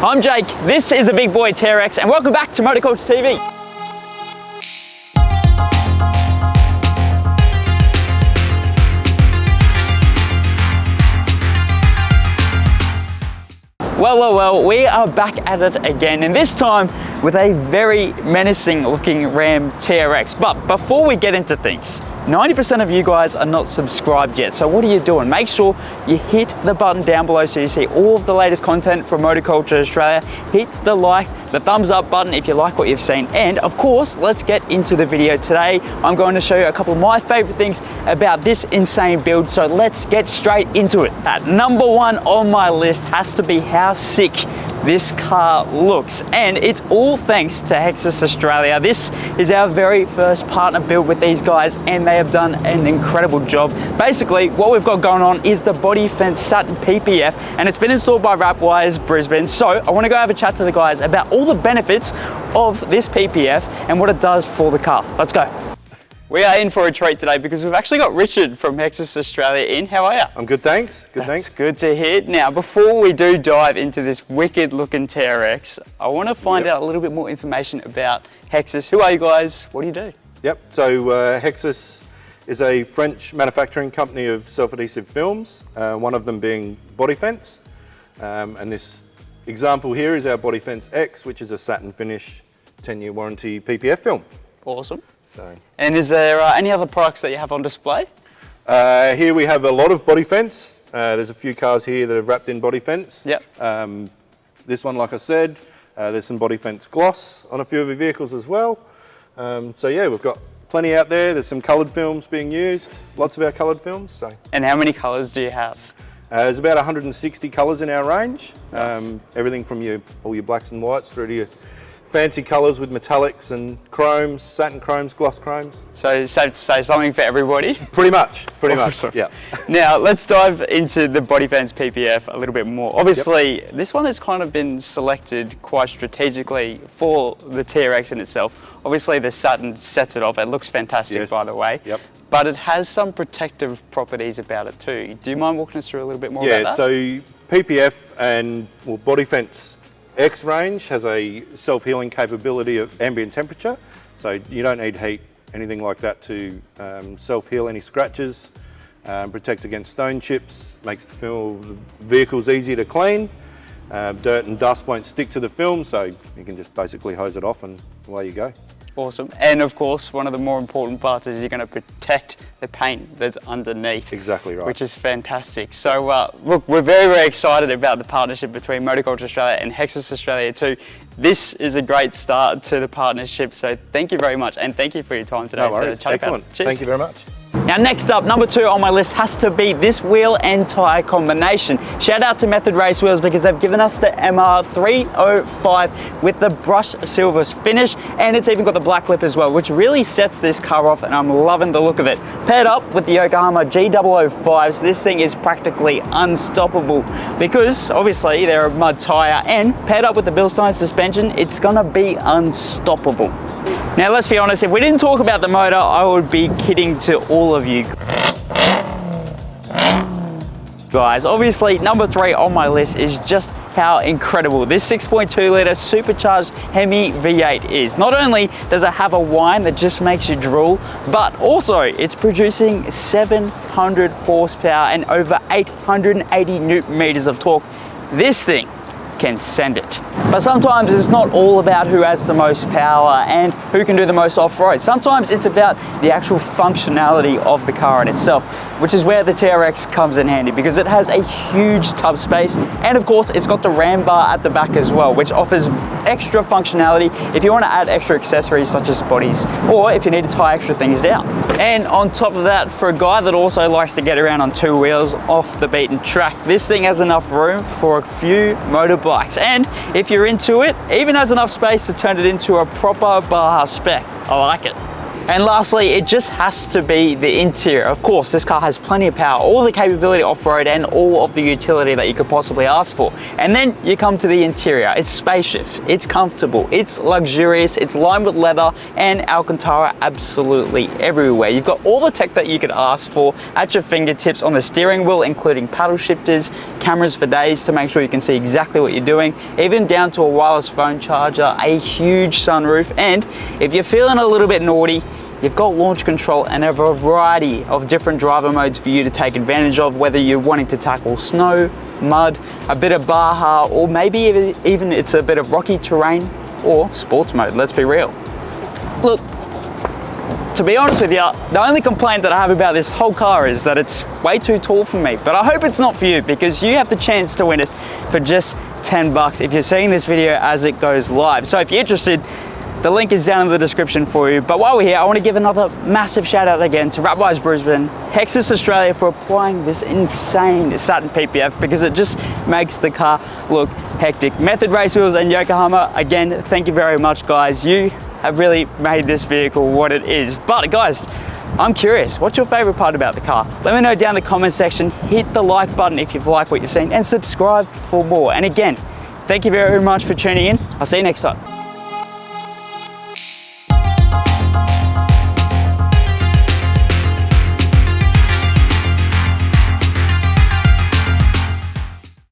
I'm Jake, this is the Big Boy TRX, and welcome back to Motorculture TV. Well, we are back at it again, and this time with a very menacing looking Ram TRX. But before we get into things, 90% of you guys are not subscribed yet, so what are you doing? Make sure you hit the button down below so you see all of the latest content from Motorculture Australia. Hit the like, the thumbs up button if you like what you've seen, and of course, let's get into the video. Today, I'm going to show you a couple of my favorite things about this insane build, so let's get straight into it. At number one on my list has to be how sick this car looks, and it's all thanks to Hexis Australia. This is our very first partner build with these guys, and they have done an incredible job. Basically, what we've got going on is the body fence Satin PPF, and it's been installed by Wrapwise Brisbane. So I want to go have a chat to the guys about all the benefits of this PPF and what it does for the car. Let's go. We are in for a treat today because we've actually got Richard from Hexus Australia in. How are you? I'm good, thanks. That's good to hear. Now, before we do dive into this wicked looking TRX, I want to find out a little bit more information about Hexus. Who are you guys? What do you do? Yep, so Hexus is a French manufacturing company of self-adhesive films, one of them being body fence. And this example here is our body fence X, which is a satin finish 10-year warranty PPF film. Awesome. So, and is there any other products that you have on display? Here we have a lot of body fence. There's a few cars here that are wrapped in body fence. Yep. This one, like I said, there's some body fence gloss on a few of the vehicles as well. So yeah, we've got plenty out there. There's some coloured films being used, lots of our coloured films. So. And how many colours do you have? There's about 160 colours in our range. Nice. Everything from all your blacks and whites through to your fancy colours with metallics and chromes, satin chromes, gloss chromes. So safe to say something for everybody? Pretty much, Awesome. yeah. Now let's dive into the body fence PPF a little bit more. Obviously, this one has kind of been selected quite strategically for the TRX in itself. Obviously the satin sets it off, it looks fantastic by the way. Yep. But it has some protective properties about it too. Do you mind walking us through a little bit more about that? So PPF and body fence X range has a self-healing capability of ambient temperature, so you don't need heat, anything like that to self-heal any scratches, protects against stone chips, makes the vehicles easier to clean, dirt and dust won't stick to the film, so you can just basically hose it off and away you go. Awesome. And of course, one of the more important parts is you're going to protect the paint that's underneath. Exactly right. Which is fantastic. So look, we're very, very excited about the partnership between Motorculture Australia and Hexus Australia too. This is a great start to the partnership. So thank you very much. And thank you for your time today. No worries. Excellent. Thank you very much. Now next up, number two on my list has to be this wheel and tyre combination. Shout out to Method Race Wheels because they've given us the MR305 with the brushed silver finish, and it's even got the black lip as well, which really sets this car off, and I'm loving the look of it. Paired up with the Yokohama G005s, this thing is practically unstoppable because obviously they're a mud tyre, and paired up with the Bilstein suspension, it's gonna be unstoppable. Now let's be honest, if we didn't talk about the motor, I would be kidding to all of you guys. Obviously, number three on my list is just how incredible this 6.2 litre supercharged Hemi V8 is. Not only does it have a whine that just makes you drool, but also it's producing 700 horsepower and over 880 newton meters of torque. This thing can send it. But sometimes it's not all about who has the most power and who can do the most off-road. Sometimes it's about the actual functionality of the car in itself, which is where the TRX comes in handy because it has a huge tub space, and of course it's got the ram bar at the back as well, which offers extra functionality if you want to add extra accessories such as bodies, or if you need to tie extra things down. And on top of that, for a guy that also likes to get around on two wheels off the beaten track, this thing has enough room for a few motorbikes, and if you're into it, even has enough space to turn it into a proper Baja spec. I like it. And lastly, it just has to be the interior. Of course, this car has plenty of power, all the capability off-road and all of the utility that you could possibly ask for. And then you come to the interior. It's spacious, it's comfortable, it's luxurious, it's lined with leather and Alcantara absolutely everywhere. You've got all the tech that you could ask for at your fingertips on the steering wheel, including paddle shifters, cameras for days to make sure you can see exactly what you're doing, even down to a wireless phone charger, a huge sunroof, and if you're feeling a little bit naughty, you've got launch control and a variety of different driver modes for you to take advantage of, whether you're wanting to tackle snow, mud, a bit of Baja, or maybe even it's a bit of rocky terrain or sports mode, let's be real. Look, to be honest with you, the only complaint that I have about this whole car is that it's way too tall for me, but I hope it's not for you because you have the chance to win it for just 10 bucks if you're seeing this video as it goes live. So if you're interested, the link is down in the description for you. But while we're here, I want to give another massive shout out again to Wrapwise Brisbane, Hexis Australia for applying this insane satin PPF because it just makes the car look hectic. Method Race Wheels and Yokohama, again, thank you very much guys. You have really made this vehicle what it is. But guys, I'm curious, what's your favorite part about the car? Let me know down in the comment section, hit the like button if you've liked what you've seen and subscribe for more. And again, thank you very much for tuning in. I'll see you next time.